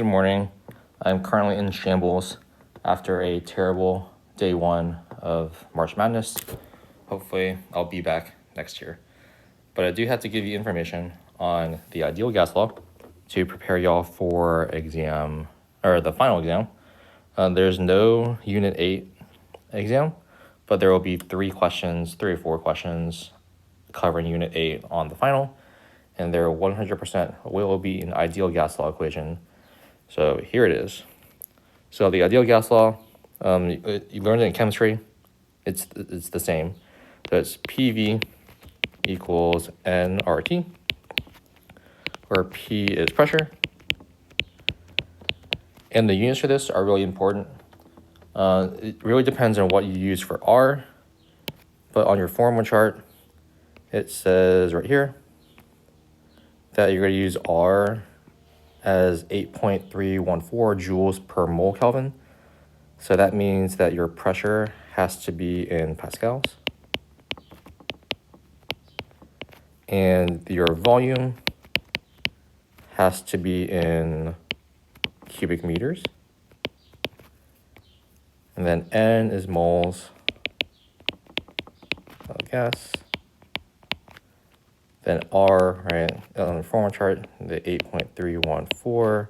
Good morning. I'm currently in shambles after a terrible day one of March Madness. Hopefully, I'll be back next year. But I do have to give you information on the ideal gas law to prepare y'all for exam, or the final exam. There's no Unit 8 exam, but there will be 3 or 4 questions covering Unit 8 on the final, and there 100% will be an ideal gas law equation. So here it is. So the ideal gas law, you learned it in chemistry. It's the same. So it's PV equals nRT, where P is pressure. And the units for this are really important. It really depends on what you use for R, but on your formula chart, it says right here that you're going to use R as 8.314 joules per mole Kelvin. So that means that your pressure has to be in pascals. And your volume has to be in cubic meters. And then N is moles of gas. Then R, right, on the formula chart, the 8.314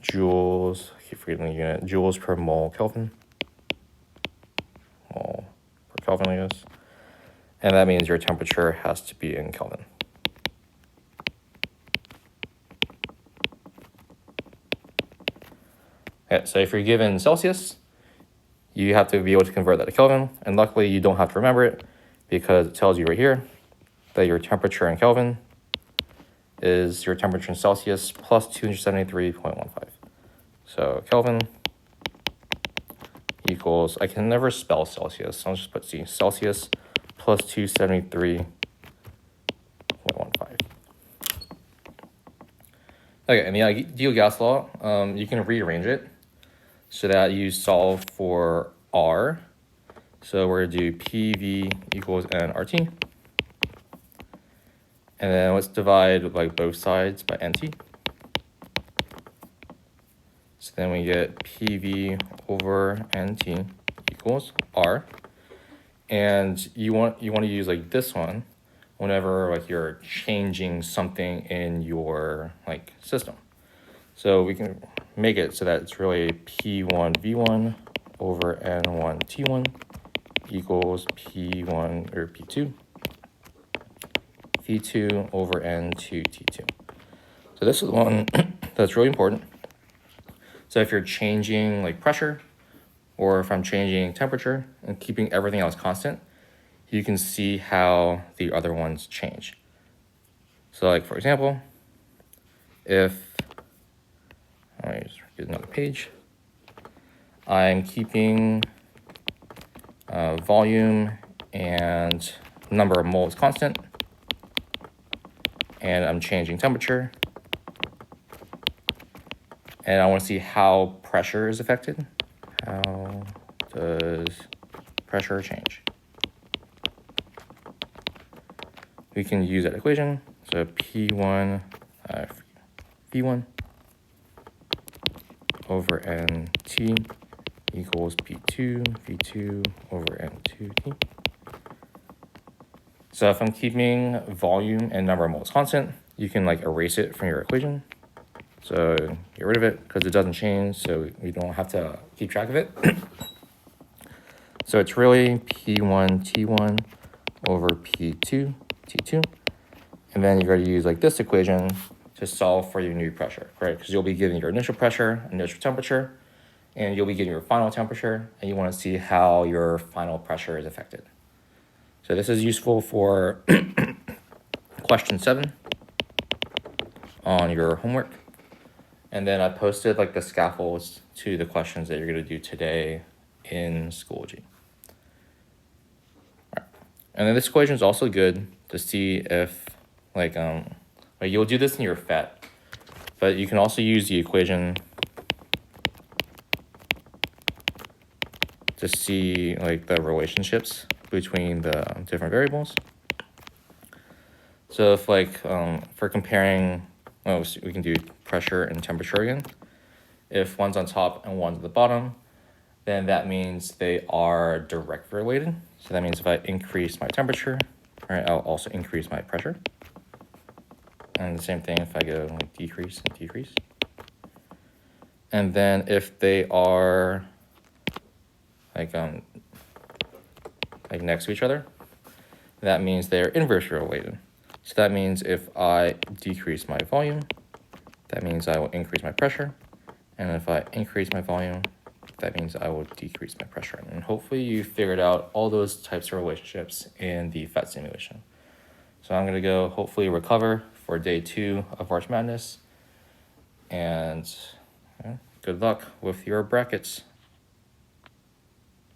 joules, I keep forgetting the unit, joules per mole Kelvin. Mole per Kelvin, I guess. And that means your temperature has to be in Kelvin. Okay, so if you're given Celsius, you have to be able to convert that to Kelvin. And luckily, you don't have to remember it because it tells you right here that your temperature in Kelvin is your temperature in Celsius plus 273.15. So Kelvin equals, I can never spell Celsius, so I'll just put C, Celsius plus 273.15. Okay, and the ideal gas law, you can rearrange it so that you solve for R. So we're going to do PV equals nRT. And then let's divide like both sides by NT. So then we get PV over NT equals R. And you want to use like this one whenever like you're changing something in your like system. So we can make it so that it's really P1V1 over N1T1 equals P1 or P2 V2 over N2T2. So this is one that's really important. So if you're changing like pressure, or if I'm changing temperature and keeping everything else constant, you can see how the other ones change. So like, for example, if, let me just get another page. I'm keeping volume and number of moles constant, and I'm changing temperature, and I want to see how pressure is affected. How does pressure change? We can use that equation. So P1 V1 over NT equals P2 V2 over N2T. So if I'm keeping volume and number of moles constant, you can like erase it from your equation. So get rid of it because it doesn't change, so we don't have to keep track of it. So it's really P1 T1 over P2 T2. And then you're going to use like this equation to solve for your new pressure, right? Because you'll be given your initial pressure, initial temperature, and you'll be getting your final temperature, and you want to see how your final pressure is affected. So this is useful for question 7 on your homework. And then I posted like the scaffolds to the questions that you're going to do today in Schoology. All right. And then this equation is also good to see if like you'll do this in your FET, but you can also use the equation to see like the relationships between the different variables. So if like for comparing, we can do pressure and temperature again. If one's on top and one's at the bottom, then that means they are directly related. So that means if I increase my temperature, right, I'll also increase my pressure. And the same thing if I go like decrease and decrease. And then if they are like next to each other, that means they're inversely related. So that means if I decrease my volume, that means I will increase my pressure. And if I increase my volume, that means I will decrease my pressure. And hopefully you figured out all those types of relationships in the PhET simulation. So I'm gonna go hopefully recover for day 2 of March Madness. And good luck with your brackets.